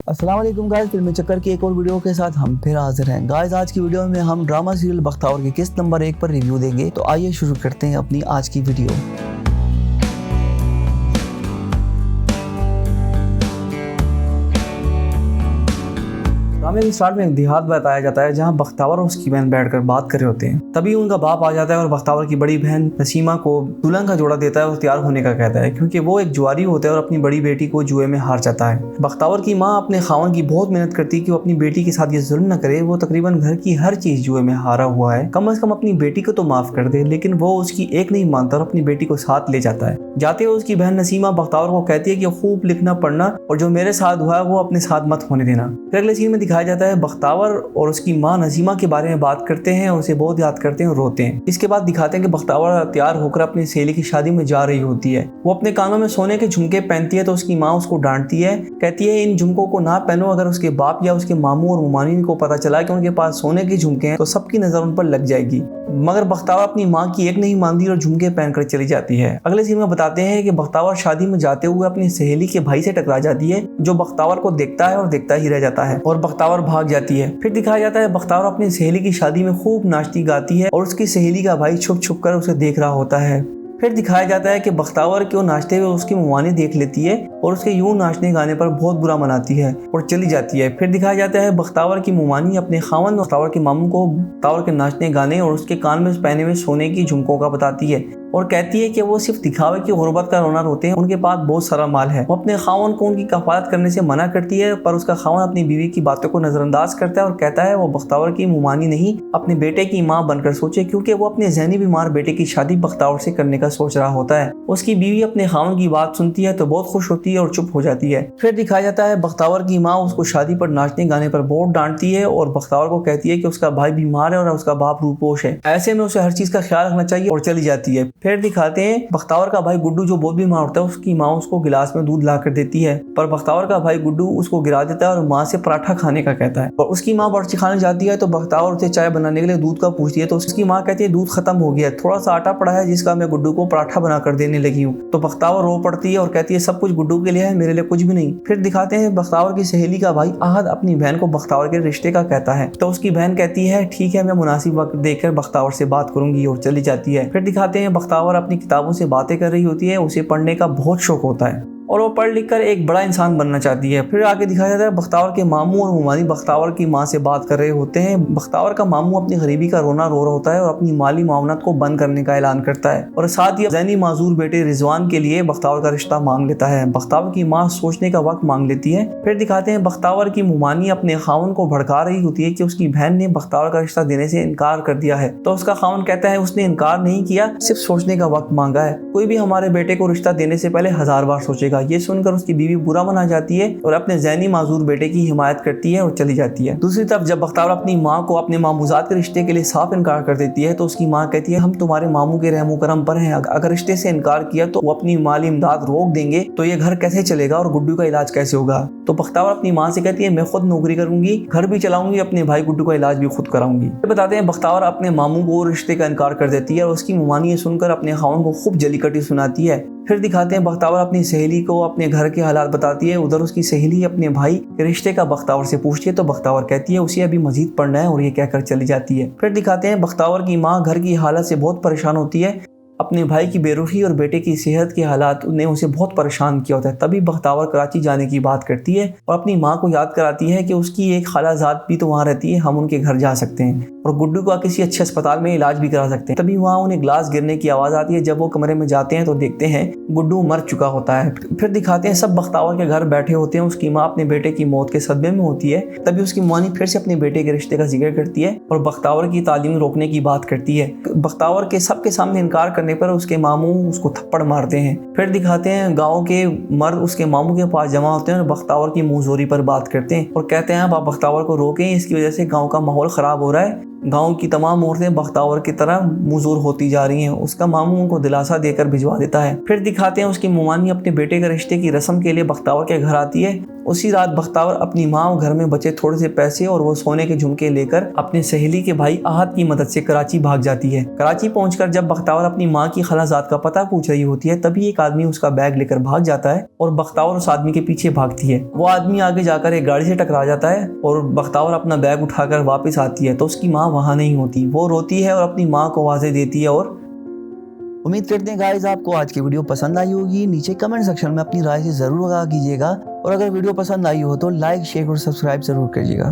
अस्सलाम वालेकुम गाइस, फिल्मी चक्कर की एक और वीडियो के साथ हम फिर हाजिर हैं। गाइस आज की वीडियो में हम ड्रामा सीरियल बख्तावर की किस्त नंबर 1 पर रिव्यू देंगे। तो आइए शुरू करते हैं अपनी आज की वीडियो। ड्रामे के स्टार्ट में एक देहात बताया जाता है जहां बख्तावर और उसकी बहन बैठकर बात कर रहे होते हैं। तभी उनका बाप आ जाता है और बख्तावर की बड़ी बहन नसीमा को दुल्हन का जोड़ा देता है और तैयार होने का कहता है, क्योंकि वो एक जुआरी होता है और अपनी बड़ी बेटी को जुए में हार जाता है। बख्तावर की माँ अपने खावन की बहुत मेहनत करती है कि वो अपनी बेटी के साथ ये जुल्म न करे। वो तकरीबन घर की हर चीज जुए में हारा हुआ है, कम से कम अपनी बेटी को तो माफ कर दे, लेकिन वो उसकी एक नहीं मानता और अपनी बेटी को साथ ले जाता है। जाते हुए उसकी बहन नसीमा बख्तावर को कहती है कि खूब लिखना पढ़ना और जो मेरे साथ हुआ है वो अपने साथ मत होने देना। फिर अगले सीन में दिखाया जाता है बख्तावर और उसकी माँ नसीमा के बारे में बात करते हैं और उसे बहुत याद करते हैं और रोते हैं। इसके बाद दिखाते हैं कि बख्तावर तैयार होकर अपनी सहेली की शादी में जा रही होती है। वो अपने कानों में सोने के झुमके पहनती है तो उसकी माँ उसको डांटती है, कहती है इन झुमकों को ना पहनो। अगर उसके बाप या उसके मामू और मुमानी को पता चला कि उनके पास सोने के झुमके हैं तो सबकी नजर उन पर लग जाएगी। मगर बख्तावर अपनी माँ की एक नहीं मानती और झुमके पहनकर चली जाती है। अगले सीन में बताते हैं कि बख्तावर शादी में जाते हुए अपनी सहेली के भाई से टकरा जाती है, जो बख्तावर को देखता है और देखता ही रह जाता है और बख्तावर भाग जाती है। फिर दिखाया जाता है बख्तावर अपनी सहेली की शादी में खूब नाचती गाती है और उसकी सहेली का भाई छुप छुप कर उसे देख रहा होता है। फिर दिखाया जाता है कि बख्तावर को नाचते हुए उसकी मुमानी देख लेती है और उसके यूं नाचने गाने पर बहुत बुरा मनाती है और चली जाती है। फिर दिखाया जाता है बख्तावर की मुमानी अपने खावन बख्तावर के मामू को बख्तावर के नाचने गाने और उसके कान में पहने हुए सोने की झुमकों का बताती है और कहती है कि वो सिर्फ दिखावे की गुर्बत का रोना रोते हैं, उनके पास बहुत सारा माल है। वो अपने खावन को उनकी कफालत करने से मना करती है, पर उसका खावन अपनी बीवी की बातों को नजरअंदाज करता है और कहता है वो बख्तावर की मुमानी नहीं अपने बेटे की माँ बनकर सोचे, क्योंकि वो अपने जहनी बीमार बेटे की शादी बख्तावर से करने का सोच रहा होता है। उसकी बीवी अपने खावन की बात सुनती है तो बहुत खुश होती है और चुप हो जाती है। फिर दिखाया जाता है बख्तावर की माँ उसको शादी पर नाचने गाने पर बहुत डांटती है और बख्तावर को कहती है कि उसका भाई बीमार है और उसका बाप रूपोश है, ऐसे में उसे हर चीज का ख्याल रखना चाहिए और चली जाती है। फिर दिखाते हैं बख्तावर का भाई गुड्डू जो बहुत बीमार होता है, उसकी माँ उसको गिलास में दूध ला कर देती है, पर बख्तावर का भाई गुड्डू उसको गिरा देता है और माँ से पराठा खाने का कहता है। और उसकी माँ बर्ची खाने जाती है तो बख्तावर उसे चाय बनाने के लिए दूध का पूछती है तो उसकी माँ कहती है दूध खत्म हो गया, थोड़ा सा आटा पड़ा है जिसका मैं गुड्डू को पराठा बना कर देने लगी हूँ। तो बख्तावर रो पड़ती है और कहती है सब कुछ गुड्डू के लिए है, मेरे लिए कुछ भी नहीं। फिर दिखाते हैं बख्तावर की सहेली का भाई आहद अपनी बहन को बख्तावर के रिश्ते का कहता है तो उसकी बहन कहती है ठीक है, मैं मुनासिब वक्त देखकर बख्तावर से बात करूंगी और चली जाती है। फिर दिखाते हैं बख्तावर अपनी किताबों से बातें कर रही होती है, उसे पढ़ने का बहुत शौक होता है और वो पढ़ लिख कर एक बड़ा इंसान बनना चाहती है। फिर आगे दिखाया जाता है बख्तावर के मामू और मुमानी बख्तावर की माँ से बात कर रहे होते हैं। बख्तावर का मामू अपनी गरीबी का रोना रो रहा होता है और अपनी माली मामलात को बंद करने का ऐलान करता है और साथ ही ज़हनी माजूर बेटे रिजवान के लिए बख्तावर का रिश्ता मांग लेता है। बख्तावर की माँ सोचने का वक्त मांग लेती है। फिर दिखाते हैं बख्तावर की मुमानी अपने खावन को भड़का रही होती है कि उसकी बहन ने बख्तावर का रिश्ता देने से इनकार कर दिया है, तो उसका खावन कहता है उसने इनकार नहीं किया, सिर्फ सोचने का वक्त मांगा है। कोई भी हमारे बेटे को रिश्ता देने से पहले 1000 बार सोचेगा। ये सुनकर उसकी बीवी बुरा मना जाती है और अपने ज़हनी माजूर बेटे की हिमायत करती है और चली जाती है। दूसरी तरफ जब बख्तावर अपनी माँ को अपने मामूजात के रिश्ते के लिए साफ इनकार कर देती है तो उसकी माँ कहती है हम तुम्हारे मामू के रहमो करम पर हैं, अगर रिश्ते से इनकार किया तो वो अपनी माली इमदाद रोक देंगे तो ये घर कैसे चलेगा और गुड्डू का इलाज कैसे होगा। तो बख्तावर अपनी माँ से कहती है मैं खुद नौकरी करूंगी, घर भी चलाऊंगी, अपने भाई गुड्डू का इलाज भी खुद कराऊंगी। बताते हैं बख्तावर अपने मामू को रिश्ते का इनकार कर देती है और उसकी मुमानी सुनकर अपने खावन को खूब जलीकटी सुनाती है। फिर दिखाते हैं बख्तावर अपनी सहेली को अपने घर के हालात बताती है। उधर उसकी सहेली अपने भाई के रिश्ते का बख्तावर से पूछती है तो बख्तावर कहती है उसे अभी मजीद पढ़ना है और ये कहकर चली जाती है। फिर दिखाते हैं बख्तावर की माँ घर की हालत से बहुत परेशान होती है, अपने भाई की बेरुखी और बेटे की सेहत के हालात ने उसे बहुत परेशान किया होता है। तभी बख्तावर कराची जाने की बात करती है और अपनी माँ को याद कराती है कि उसकी एक खालाजाद भी तो वहाँ रहती है, हम उनके घर जा सकते हैं और गुड्डू का किसी अच्छे अस्पताल में इलाज भी करा सकते हैं। तभी वहाँ उन्हें ग्लास गिरने की आवाज़ आती है। जब वो कमरे में जाते हैं तो देखते हैं गुड्डू मर चुका होता है। फिर दिखाते हैं सब बख्तावर के घर बैठे होते हैं, उसकी माँ अपने बेटे की मौत के सदमे में होती है। तभी उसकी मानी फिर से अपने बेटे के रिश्ते का जिक्र करती है और बख्तावर की तालीम रोकने की बात करती है। बख्तावर के सबके सामने इनकार करने पर उसके मामू उसको थप्पड़ मारते हैं। फिर दिखाते हैं गाँव के मर्द उसके मामू के पास जमा होते हैं और बख्तावर की मुंहजोरी पर बात करते हैं और कहते हैं आप बख्तावर को रोकें, इसकी वजह से गाँव का माहौल ख़राब हो रहा है। गांव की तमाम औरतें बख्तावर की तरह मुजूर होती जा रही हैं। उसका मामू उनको दिलासा देकर भिजवा देता है। फिर दिखाते हैं उसकी मुमानी अपने बेटे के रिश्ते की रस्म के लिए बख्तावर के घर आती है उसी रात बख्तावर अपनी माँ और घर में बचे थोड़े से पैसे और वो सोने के झुमके लेकर अपने सहेली के भाई आहत की मदद से कराची भाग जाती है। कराची पहुंचकर जब बख्तावर अपनी माँ की खलाजात का पता पूछ रही होती है, तभी एक आदमी उसका बैग लेकर भाग जाता है और बख्तावर उस आदमी के पीछे भागती है। वो आदमी आगे जाकर एक गाड़ी से टकरा जाता है और बख्तावर अपना बैग उठाकर वापस आती है तो उसकी माँ वहाँ नहीं होती। वो रोती है और अपनी माँ को आवाज़ें देती है। और उम्मीद करते हैं गाइस आपको आज की वीडियो पसंद आई होगी। नीचे कमेंट सेक्शन में अपनी राय से ज़रूर आगाह कीजिएगा और अगर वीडियो पसंद आई हो तो लाइक, शेयर और सब्सक्राइब ज़रूर करिएगा।